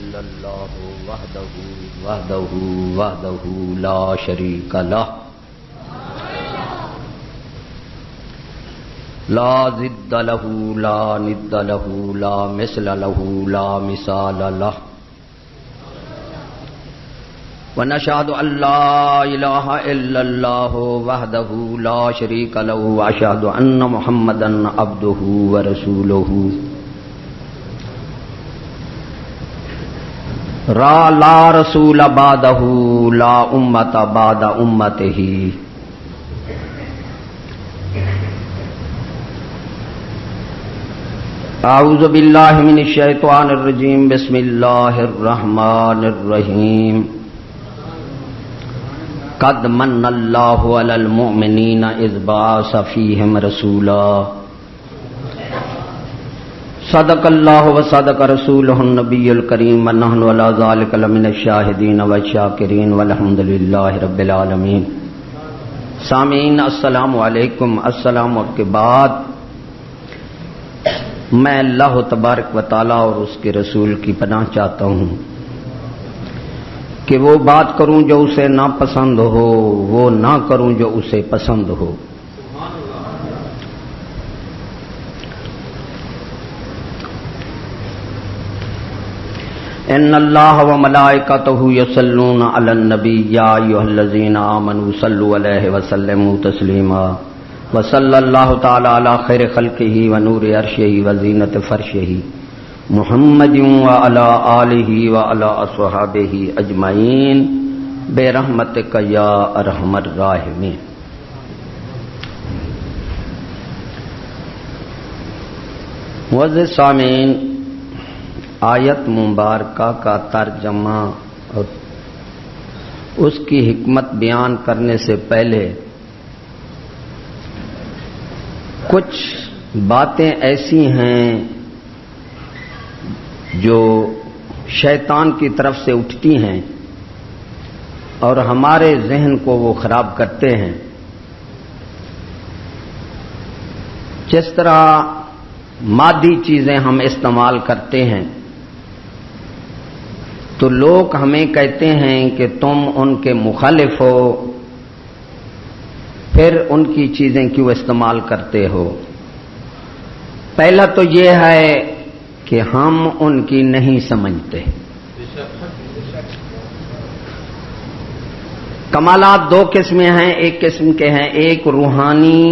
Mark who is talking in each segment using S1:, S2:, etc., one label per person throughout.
S1: إلا الله وحده لا شريك له لا ضد له لا ند له لا مثل له لا مثال له ونشهد أن لا إله إلا الله وحده لا شريك له وأشهد أن محمدا عبده ورسوله لا رسول بعده لا أمة بعد أمته أعوذ بالله من الشيطان الرجيم بسم الله الرحمن الرحيم قد من الله على المؤمنين إذ بعث فيهم رسولا صدق الله وصدق رسوله النبي الكريم ونحن على ذلك لمن الشاهدين والشاكرين والحمد لله رب العالمين. سامعین السلام علیکم. السلام کے بعد میں اللہ تبارک و تعالی اور اس کے رسول کی پناہ چاہتا ہوں کہ وہ بات کروں جو اسے ناپسند ہو، وہ نہ کروں جو اسے پسند ہو. ان اللہ وملائکتہ یصلون علی النبی یا ایھا الذین آمنوا صلوا علیہ وسلموا تسلیما وصلی اللہ تعالی علی خیر خلقہ ونور عرشہ وزینۃ فرشہ محمد وعلی آلہ وعلی اصحابہ اجمعین برحمتک یا ارحم الراحمین. معزز سامعین، آیت مبارکہ کا ترجمہ اور اس کی حکمت بیان کرنے سے پہلے کچھ باتیں ایسی ہیں جو شیطان کی طرف سے اٹھتی ہیں اور ہمارے ذہن کو وہ خراب کرتے ہیں. جس طرح مادی چیزیں ہم استعمال کرتے ہیں تو لوگ ہمیں کہتے ہیں کہ تم ان کے مخالف ہو، پھر ان کی چیزیں کیوں استعمال کرتے ہو. پہلا تو یہ ہے کہ ہم ان کی نہیں سمجھتے. کمالات دو قسمیں ہیں، ایک قسم کے ہیں ایک روحانی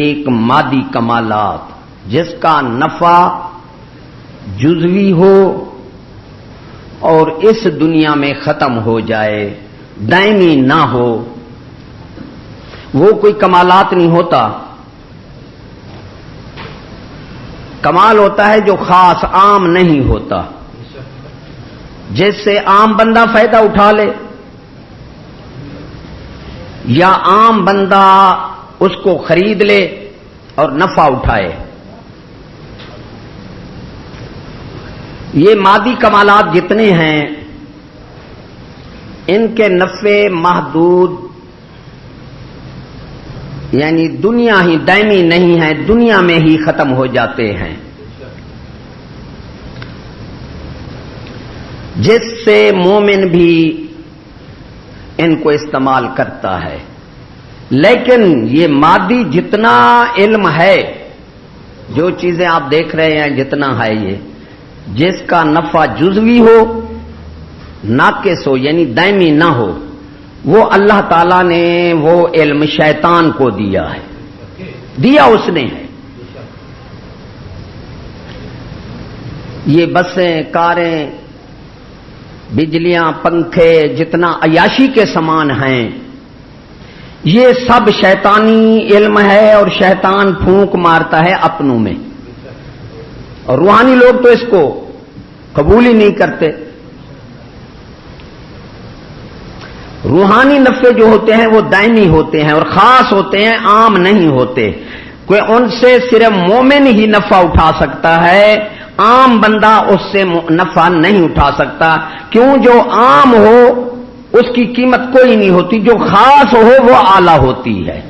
S1: ایک مادی کمالات، جس کا نفع جزوی ہو اور اس دنیا میں ختم ہو جائے، دائمی نہ ہو، وہ کوئی کمالات نہیں ہوتا. کمال ہوتا ہے جو خاص عام نہیں ہوتا، جس سے عام بندہ فائدہ اٹھا لے یا عام بندہ اس کو خرید لے اور نفع اٹھائے. یہ مادی کمالات جتنے ہیں ان کے نفع محدود، یعنی دنیا ہی دائمی نہیں ہے، دنیا میں ہی ختم ہو جاتے ہیں، جس سے مومن بھی ان کو استعمال کرتا ہے. لیکن یہ مادی جتنا علم ہے، جو چیزیں آپ دیکھ رہے ہیں جتنا ہے، یہ جس کا نفع جزوی ہو، ناقص ہو یعنی دائمی نہ ہو، وہ اللہ تعالیٰ نے وہ علم شیطان کو دیا ہے، دیا اس نے ہے. یہ بسیں، کاریں، بجلیاں، پنکھے، جتنا عیاشی کے سامان ہیں، یہ سب شیطانی علم ہے اور شیطان پھونک مارتا ہے اپنوں میں، اور روحانی لوگ تو اس کو قبول ہی نہیں کرتے. روحانی نفع جو ہوتے ہیں وہ دائمی ہوتے ہیں اور خاص ہوتے ہیں، عام نہیں ہوتے. کوئی ان سے صرف مومن ہی نفع اٹھا سکتا ہے، عام بندہ اس سے نفع نہیں اٹھا سکتا. کیوں؟ جو عام ہو اس کی قیمت کوئی نہیں ہوتی، جو خاص ہو وہ اعلیٰ ہوتی ہے.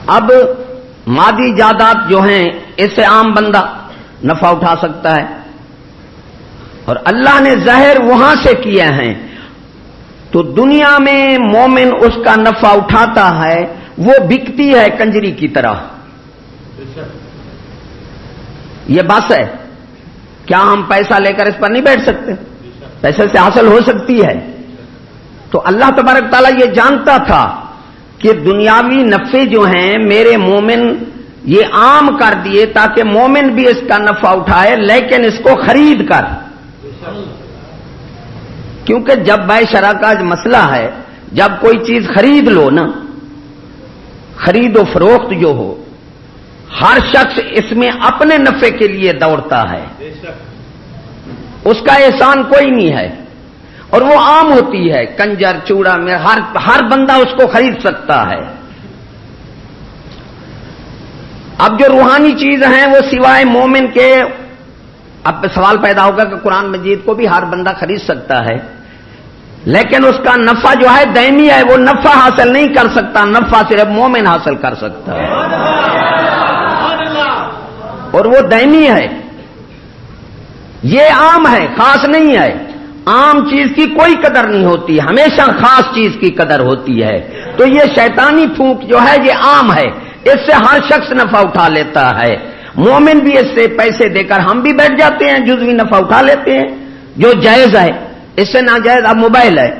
S1: اب مادی جائیداد جو ہیں اس سے عام بندہ نفع اٹھا سکتا ہے، اور اللہ نے ظاہر وہاں سے کیا ہے، تو دنیا میں مومن اس کا نفع اٹھاتا ہے، وہ بکتی ہے کنجری کی طرح. یہ بس ہے، کیا ہم پیسہ لے کر اس پر نہیں بیٹھ سکتے؟ پیسے سے حاصل ہو سکتی ہے. تو اللہ تبارک تعالیٰ یہ جانتا تھا کہ دنیاوی نفع جو ہیں میرے مومن یہ عام کر دیے تاکہ مومن بھی اس کا نفع اٹھائے، لیکن اس کو خرید کر. کیونکہ جب بے شرع کا مسئلہ ہے، جب کوئی چیز خرید لو نا، خرید و فروخت جو ہو، ہر شخص اس میں اپنے نفع کے لیے دوڑتا ہے، اس کا احسان کوئی نہیں ہے، اور وہ عام ہوتی ہے. کنجر چوڑا میں ہر بندہ اس کو خرید سکتا ہے. اب جو روحانی چیز ہیں وہ سوائے مومن کے، اب سوال پیدا ہوگا کہ قرآن مجید کو بھی ہر بندہ خرید سکتا ہے، لیکن اس کا نفع جو ہے دائمی ہے، وہ نفع حاصل نہیں کر سکتا، نفع صرف مومن حاصل کر سکتا ہے، اور وہ دائمی ہے. یہ عام ہے، خاص نہیں ہے. عام چیز کی کوئی قدر نہیں ہوتی، ہمیشہ خاص چیز کی قدر ہوتی ہے. تو یہ شیطانی پھونک جو ہے یہ عام ہے، اس سے ہر شخص نفع اٹھا لیتا ہے. مومن بھی اس سے پیسے دے کر ہم بھی بیٹھ جاتے ہیں، جزوی نفع اٹھا لیتے ہیں جو جائز ہے. اس سے ناجائز، اب موبائل ہے،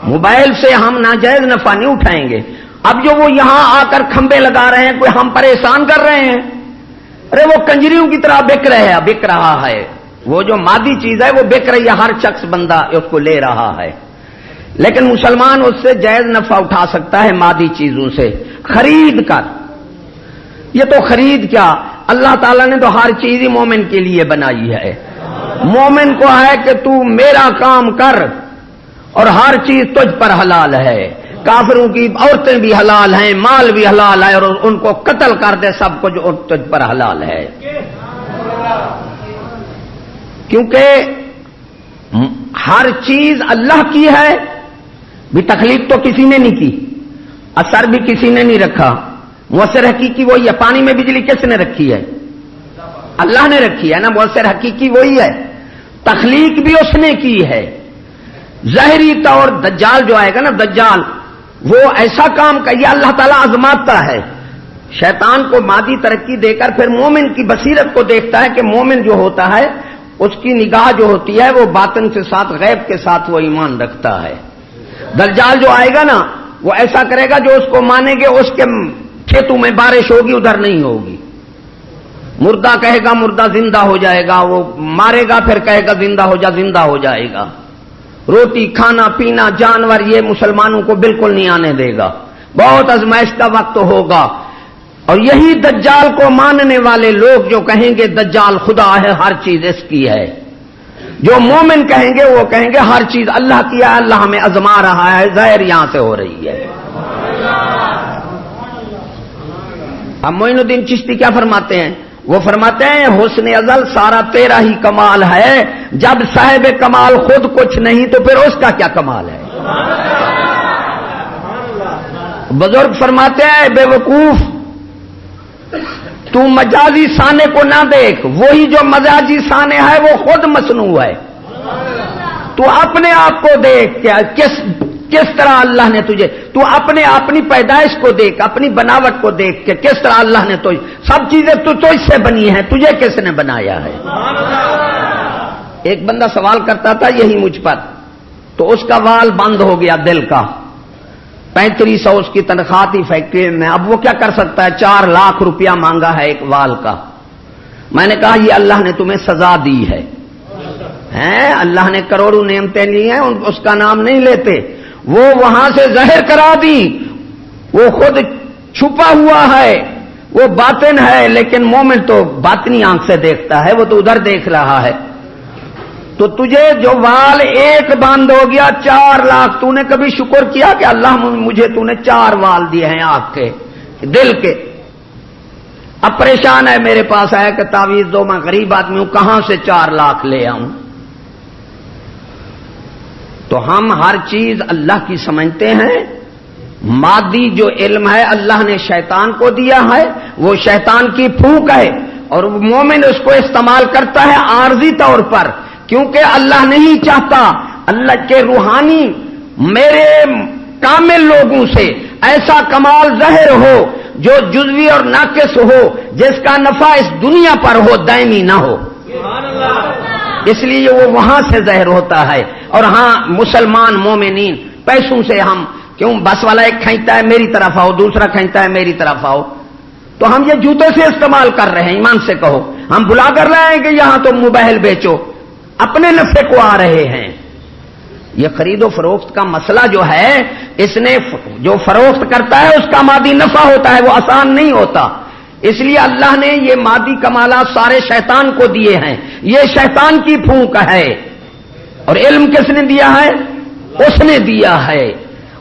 S1: موبائل سے ہم ناجائز نفع نہیں اٹھائیں گے. اب جو وہ یہاں آ کر کھمبے لگا رہے ہیں، کوئی ہم پر احسان کر رہے ہیں؟ ارے وہ کنجریوں کی طرح بک رہا ہے. وہ جو مادی چیز ہے وہ بک رہی ہے، ہر شخص بندہ اس کو لے رہا ہے. لیکن مسلمان اس سے جائز نفع اٹھا سکتا ہے مادی چیزوں سے خرید کر. یہ تو خرید کیا، اللہ تعالیٰ نے تو ہر چیز ہی مومن کے لیے بنائی ہے. مومن کو ہے کہ تو میرا کام کر اور ہر چیز تجھ پر حلال ہے. کافروں کی عورتیں بھی حلال ہیں، مال بھی حلال ہے، اور ان کو قتل کر دے، سب کچھ تجھ پر حلال ہے. کیونکہ ہر چیز اللہ کی ہے، بھی تخلیق تو کسی نے نہیں کی، اثر بھی کسی نے نہیں رکھا. مؤثر حقیقی وہی ہے. پانی میں بجلی کس نے رکھی ہے؟ اللہ نے رکھی ہے نا. مؤثر حقیقی وہی ہے. تخلیق بھی اس نے کی ہے. ظاہری طور دجال جو آئے گا نا، دجال وہ ایسا کام کا، یہ اللہ تعالیٰ آزماتا ہے شیطان کو مادی ترقی دے کر، پھر مومن کی بصیرت کو دیکھتا ہے کہ مومن جو ہوتا ہے اس کی نگاہ جو ہوتی ہے وہ باطن کے ساتھ، غیب کے ساتھ وہ ایمان رکھتا ہے. دجال جو آئے گا نا وہ ایسا کرے گا جو اس کو مانیں گے اس کے کھیتوں میں بارش ہوگی، ادھر نہیں ہوگی. مردہ کہے گا مردہ زندہ ہو جائے گا، وہ مارے گا پھر کہے گا زندہ ہو جا، زندہ ہو جائے گا. روٹی کھانا پینا جانور یہ مسلمانوں کو بالکل نہیں آنے دے گا. بہت آزمائش کا وقت ہوگا. اور یہی دجال کو ماننے والے لوگ جو کہیں گے دجال خدا ہے، ہر چیز اس کی ہے. جو مومن کہیں گے وہ کہیں گے ہر چیز اللہ کی ہے، اللہ ہمیں آزما رہا ہے، ظاہر یہاں سے ہو رہی ہے. اب معین الدین چشتی کیا فرماتے ہیں؟ وہ فرماتے ہیں حسن ازل سارا تیرا ہی کمال ہے، جب صاحب کمال خود کچھ نہیں تو پھر اس کا کیا کمال ہے. بزرگ فرماتے ہیں بے وقوف تو مجازی سانے کو نہ دیکھ، وہی جو مجازی سانے ہے وہ خود مصنوع ہے. تو اپنے آپ کو دیکھ کہ کس طرح اللہ نے تجھے، تو اپنی پیدائش کو دیکھ، اپنی بناوٹ کو دیکھ کہ کس طرح اللہ نے تجھے، سب چیزیں تو اس سے بنی ہیں، تجھے کس نے بنایا ہے. ایک بندہ سوال کرتا تھا یہی مجھ پر، تو اس کا وال بند ہو گیا دل کا، 3500 اس کی تنخواہ تھی فیکٹری میں. اب وہ کیا کر سکتا ہے؟ 4 لاکھ روپیہ مانگا ہے ایک وال کا. میں نے کہا یہ اللہ نے تمہیں سزا دی ہے. اللہ نے کروڑوں نعمتیں لی ہیں، اس کا نام نہیں لیتے. وہ وہاں سے ظاہر کرا دی، وہ خود چھپا ہوا ہے، وہ باطن ہے. لیکن مومن تو باطنی آنکھ سے دیکھتا ہے، وہ تو ادھر دیکھ رہا ہے. تو تجھے جو وال ایک بند ہو گیا 4 لاکھ، تو نے کبھی شکر کیا کہ اللہ مجھے تو نے 4 وال دیے ہیں آنکھ کے، دل کے؟ اب پریشان ہے، میرے پاس آیا کہ تعویذ دو، میں غریب آدمی ہوں، کہاں سے 4 لاکھ لے آؤں؟ تو ہم ہر چیز اللہ کی سمجھتے ہیں، مادی جو علم ہے اللہ نے شیطان کو دیا ہے، وہ شیطان کی پھونک ہے، اور مومن اس کو استعمال کرتا ہے عارضی طور پر، کیونکہ اللہ نہیں چاہتا اللہ کے روحانی میرے کامل لوگوں سے ایسا کمال ظاہر ہو جو جزوی اور ناقص ہو، جس کا نفع اس دنیا پر ہو، دائمی نہ ہو۔ اس لیے وہ وہاں سے ظاہر ہوتا ہے۔ اور ہاں مسلمان مومنین پیسوں سے ہم کیوں، بس والا ایک کھینچتا ہے میری طرف آؤ، دوسرا کھینچتا ہے میری طرف آؤ، تو ہم یہ جوتوں سے استعمال کر رہے ہیں، ایمان سے کہو، ہم بلا کر رہے ہیں کہ یہاں تم موبائل بیچو، اپنے نفع کو آ رہے ہیں۔ یہ خرید و فروخت کا مسئلہ جو ہے، اس نے جو فروخت کرتا ہے اس کا مادی نفع ہوتا ہے، وہ آسان نہیں ہوتا۔ اس لیے اللہ نے یہ مادی کمالات سارے شیطان کو دیے ہیں، یہ شیطان کی پھونک ہے۔ اور علم کس نے دیا ہے؟ اس نے دیا ہے،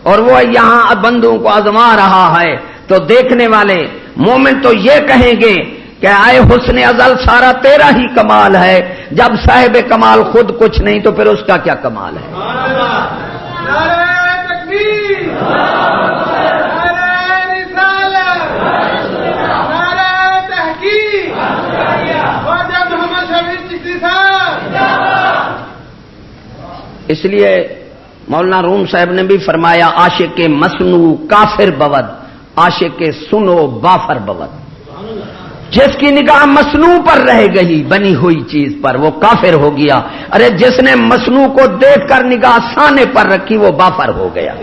S1: اور وہ یہاں بندوں کو آزما رہا ہے۔ تو دیکھنے والے مومن تو یہ کہیں گے کہ آئے حسن ازل سارا تیرا ہی کمال ہے، جب صاحب کمال خود کچھ نہیں تو پھر اس کا کیا کمال ہے؟
S2: نعرہ تکبیر، نعرہ رسالت، نعرہ تحقیق، خواجہ محمد شفیع چشتی صاحب۔
S1: اس لیے مولانا روم صاحب نے بھی فرمایا عاشق مسنو کافر بود، عاشق سنو بافر بود۔ جس کی نگاہ مصنوع پر رہ گئی بنی ہوئی چیز پر وہ کافر ہو گیا، ارے جس نے مصنوع کو دیکھ کر نگاہ سانے پر رکھی وہ بافر ہو گیا۔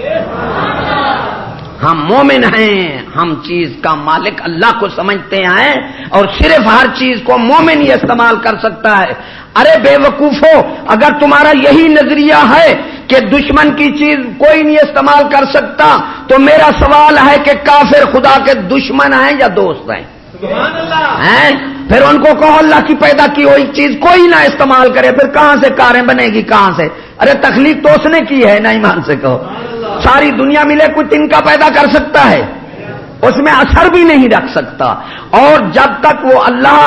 S1: ہم مومن ہیں، ہم چیز کا مالک اللہ کو سمجھتے ہیں، اور صرف ہر چیز کو مومن ہی استعمال کر سکتا ہے۔ ارے بے وقوفو، اگر تمہارا یہی نظریہ ہے کہ دشمن کی چیز کوئی نہیں استعمال کر سکتا، تو میرا سوال ہے کہ کافر خدا کے دشمن ہیں یا دوست ہیں؟ ہیں؟ پھر ان کو کہو اللہ کی پیدا کی ہوئی چیز کوئی نہ استعمال کرے، پھر کہاں سے کاریں بنے گی، کہاں سے؟ ارے تخلیق تو اس نے کی ہے نا، ایمان سے کہو۔ ساری دنیا ملے کوئی تنکا پیدا کر سکتا ہے؟ اس میں اثر بھی نہیں رکھ سکتا۔ اور جب تک وہ اللہ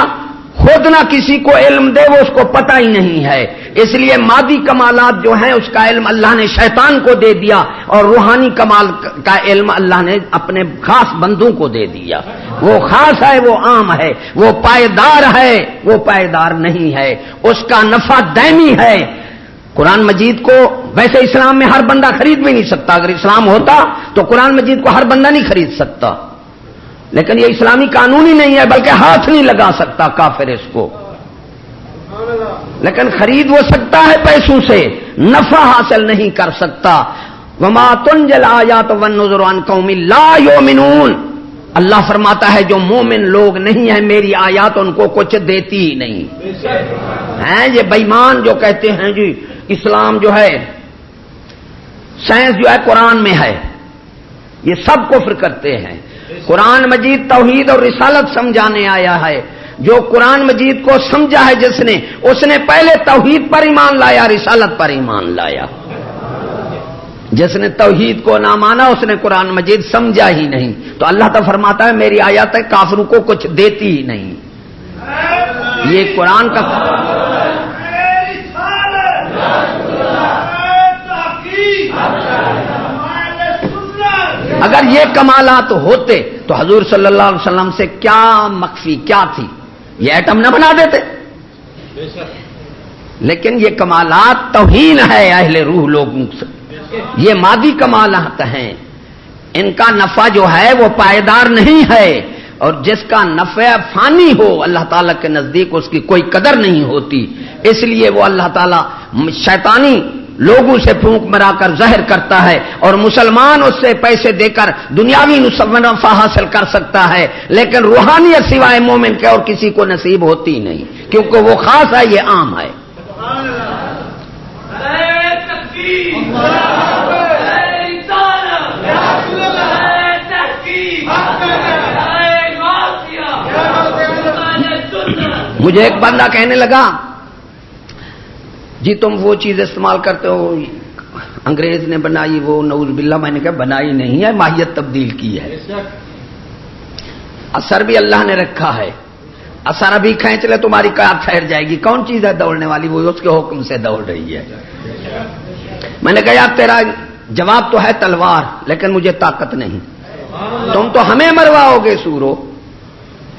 S1: خود نہ کسی کو علم دے وہ اس کو پتہ ہی نہیں ہے۔ اس لیے مادی کمالات جو ہیں اس کا علم اللہ نے شیطان کو دے دیا، اور روحانی کمال کا علم اللہ نے اپنے خاص بندوں کو دے دیا۔ وہ خاص ہے، وہ عام ہے، وہ پائیدار ہے، وہ پائیدار نہیں ہے، اس کا نفع دائمی ہے۔ قرآن مجید کو ویسے اسلام میں ہر بندہ خرید بھی نہیں سکتا، اگر اسلام ہوتا تو قرآن مجید کو ہر بندہ نہیں خرید سکتا، لیکن یہ اسلامی قانون ہی نہیں ہے، بلکہ ہاتھ نہیں لگا سکتا کافر اس کو، لیکن خرید وہ سکتا ہے پیسوں سے، نفع حاصل نہیں کر سکتا۔ وما تنزل آیات والنذر عن قوم لا یؤمنون، اللہ فرماتا ہے جو مومن لوگ نہیں ہیں میری آیات ان کو کچھ دیتی ہی نہیں ہیں۔ یہ بے ایمان جو کہتے ہیں جی اسلام جو ہے سائنس جو ہے قرآن میں ہے، یہ سب کفر کرتے ہیں۔ قرآن مجید توحید اور رسالت سمجھانے آیا ہے، جو قرآن مجید کو سمجھا ہے جس نے، اس نے پہلے توحید پر ایمان لایا، رسالت پر ایمان لایا۔ جس نے توحید کو نہ مانا اس نے قرآن مجید سمجھا ہی نہیں، تو اللہ تعالیٰ فرماتا ہے میری آیات کافروں کو کچھ دیتی ہی نہیں۔ یہ قرآن کا اگر یہ کمالات ہوتے تو حضور صلی اللہ علیہ وسلم سے کیا مخفی کیا تھی، یہ ایٹم نہ بنا دیتے۔ لیکن یہ کمالات توہین ہے اہل روح لوگوں سے، یہ مادی کمالات ہیں، ان کا نفع جو ہے وہ پائیدار نہیں ہے، اور جس کا نفع فانی ہو اللہ تعالیٰ کے نزدیک اس کی کوئی قدر نہیں ہوتی۔ اس لیے وہ اللہ تعالیٰ شیطانی لوگوں سے پھونک مرا کر ظاہر کرتا ہے، اور مسلمان اس سے پیسے دے کر دنیاوی نفع حاصل کر سکتا ہے، لیکن روحانیت سوائے مومن کے اور کسی کو نصیب ہوتی نہیں، کیونکہ وہ خاص ہے، یہ عام ہے۔ مجھے ایک بندہ کہنے لگا جی تم وہ چیز استعمال کرتے ہو انگریز نے بنائی، وہ نعوذ باللہ، میں نے کہا بنائی نہیں ہے، ماہیت تبدیل کی ہے، اثر بھی اللہ نے رکھا ہے، اثر ابھی کھینچ لے تمہاری کار ٹھہر جائے گی، کون چیز ہے دوڑنے والی، وہ اس کے حکم سے دوڑ رہی ہے۔ میں نے کہا یار تیرا جواب تو ہے تلوار، لیکن مجھے طاقت نہیں، تم تو ہمیں مرواؤ گے سورو۔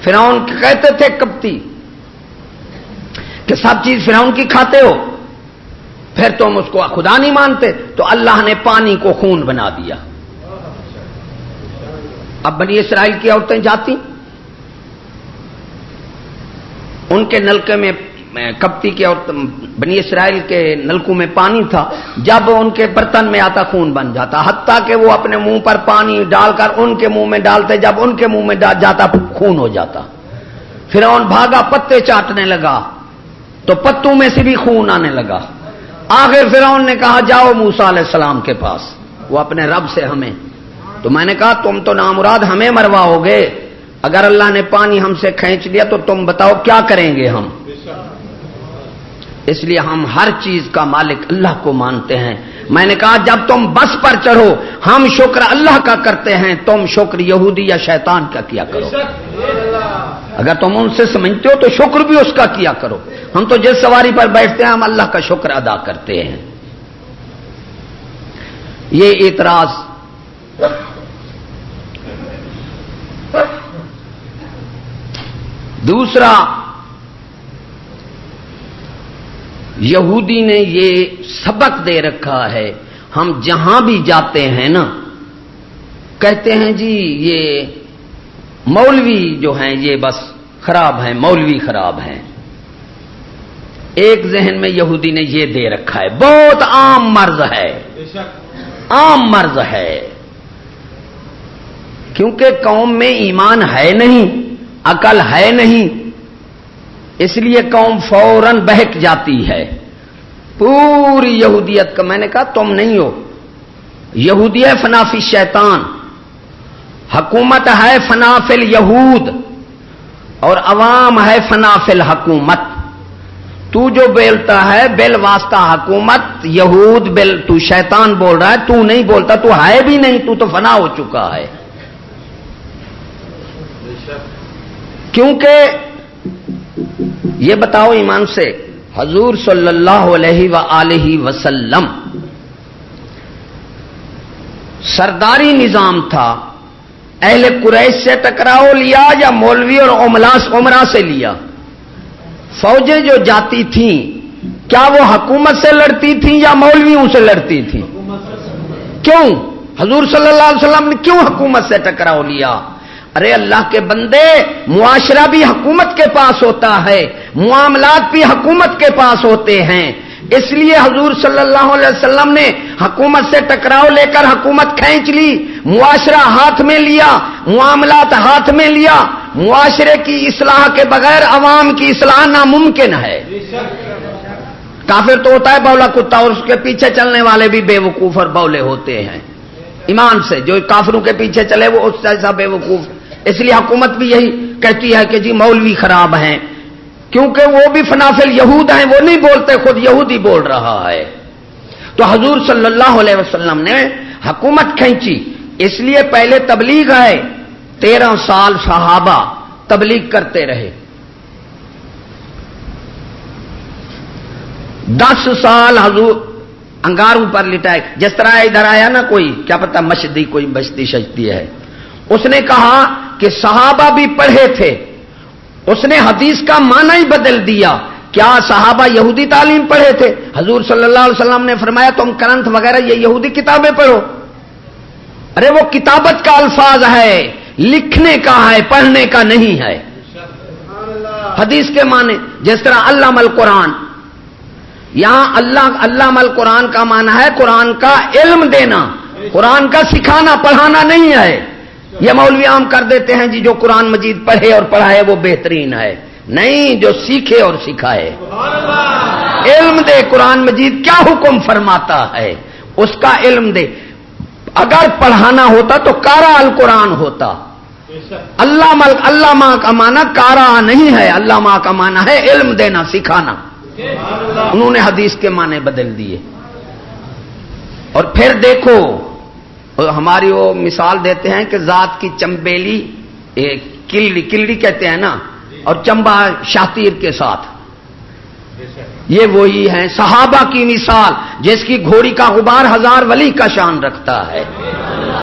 S1: فرعون کہتے تھے کپتی کہ سب چیز فرعون کی کھاتے ہو، پھر تم اس کو خدا نہیں مانتے، تو اللہ نے پانی کو خون بنا دیا۔ اب بنی اسرائیل کی عورتیں جاتی، ان کے نلکے میں کپتی کے اور بنی اسرائیل کے نلکوں میں پانی تھا، جب ان کے برتن میں آتا خون بن جاتا، حتیٰ کہ وہ اپنے منہ پر پانی ڈال کر ان کے منہ میں ڈالتے، جب ان کے منہ میں جاتا خون ہو جاتا۔ فرعون بھاگا، پتے چاٹنے لگا تو پتوں میں سے بھی خون آنے لگا۔ آخر فرعون نے کہا جاؤ موسیٰ علیہ السلام کے پاس، وہ اپنے رب سے ہمیں، تو میں نے کہا تم تو نامراد ہمیں مرواؤ گے، اگر اللہ نے پانی ہم سے کھینچ لیا تو تم بتاؤ کیا کریں گے ہم؟ اس لیے ہم ہر چیز کا مالک اللہ کو مانتے ہیں۔ میں نے کہا جب تم بس پر چڑھو ہم شکر اللہ کا کرتے ہیں، تم شکر یہودی یا شیطان کا کیا کرو۔ اگر تم ان سے سمجھتے ہو تو شکر بھی اس کا کیا کرو۔ ہم تو جس سواری پر بیٹھتے ہیں ہم اللہ کا شکر ادا کرتے ہیں۔ یہ اعتراض دوسرا، یہودی نے یہ سبق دے رکھا ہے، ہم جہاں بھی جاتے ہیں نا کہتے ہیں جی یہ مولوی جو ہیں یہ بس خراب ہیں، مولوی خراب ہیں۔ ایک ذہن میں یہودی نے یہ دے رکھا ہے، بہت عام مرض ہے، عام مرض ہے، کیونکہ قوم میں ایمان ہے نہیں، عقل ہے نہیں، اس لیے قوم فوراً بہک جاتی ہے۔ پوری یہودیت کا میں نے کہا تم نہیں ہو، یہودی ہے فنا فی شیطان، حکومت ہے فنا فی الیہود، اور عوام ہے فنا فی الحکومت۔ تو جو بولتا ہے بل واسطہ حکومت یہود، بل تو شیطان بول رہا ہے، تو نہیں بولتا، تو ہے بھی نہیں، تو فنا ہو چکا ہے۔ کیونکہ یہ بتاؤ ایمان سے، حضور صلی اللہ علیہ وآلہ وسلم سرداری نظام تھا، اہل قریش سے ٹکراؤ لیا یا مولوی اور عمرہ سے لیا؟ فوجیں جو جاتی تھیں کیا وہ حکومت سے لڑتی تھیں یا مولویوں سے لڑتی تھیں؟ کیوں حضور صلی اللہ علیہ وسلم نے کیوں حکومت سے ٹکراؤ لیا؟ ارے اللہ کے بندے، معاشرہ بھی حکومت کے پاس ہوتا ہے، معاملات بھی حکومت کے پاس ہوتے ہیں، اس لیے حضور صلی اللہ علیہ وسلم نے حکومت سے ٹکراؤ لے کر حکومت کھینچ لی، معاشرہ ہاتھ میں لیا، معاملات ہاتھ میں لیا۔ معاشرے کی اصلاح کے بغیر عوام کی اصلاح ناممکن ہے۔ کافر تو ہوتا ہے بولا کتا، اور اس کے پیچھے چلنے والے بھی بے وقوف اور بولے ہوتے ہیں۔ ایمان سے جو کافروں کے پیچھے چلے وہ اس جیسا بے وقوف۔ اس لیے حکومت بھی یہی کہتی ہے کہ جی مولوی خراب ہیں، کیونکہ وہ بھی فنافل یہود ہیں، وہ نہیں بولتے، خود یہودی بول رہا ہے۔ تو حضور صلی اللہ علیہ وسلم نے حکومت کھینچی، اس لیے پہلے تبلیغ ہے، 13 سال صحابہ تبلیغ کرتے رہے، 10 سال حضور انگاروں پر لٹائے، جس طرح ادھر آیا نا کوئی کیا پتہ مشدی، کوئی بشتی ششتی ہے، اس نے کہا کہ صحابہ بھی پڑھے تھے، اس نے حدیث کا معنی ہی بدل دیا۔ کیا صحابہ یہودی تعلیم پڑھے تھے؟ حضور صلی اللہ علیہ وسلم نے فرمایا تم کرنتھ وغیرہ یہ یہودی کتابیں پڑھو۔ ارے وہ کتابت کا الفاظ ہے، لکھنے کا ہے، پڑھنے کا نہیں ہے۔ حدیث کے معنی جس طرح علم القرآن، یہاں علم القرآن کا معنی ہے قرآن کا علم دینا، قرآن کا سکھانا پڑھانا نہیں ہے۔ یہ مولوی عام کر دیتے ہیں جی جو قرآن مجید پڑھے اور پڑھائے وہ بہترین ہے، نہیں، جو سیکھے اور سکھائے، علم دے، قرآن مجید کیا حکم فرماتا ہے اس کا علم دے۔ اگر پڑھانا ہوتا تو قارا القرآن ہوتا۔ علامہ کا معنی قارا نہیں ہے، علامہ کا معنی ہے علم دینا، سکھانا۔ انہوں نے حدیث کے معنی بدل دیے۔ اور پھر دیکھو ہماری وہ مثال دیتے ہیں کہ ذات کی چمبیلی کلڑی کہتے ہیں نا، اور چمبا شاطیر کے ساتھ، یہ وہی ہیں صحابہ کی مثال، جس کی گھوڑی کا غبار 1000 ولی کا شان رکھتا ہے۔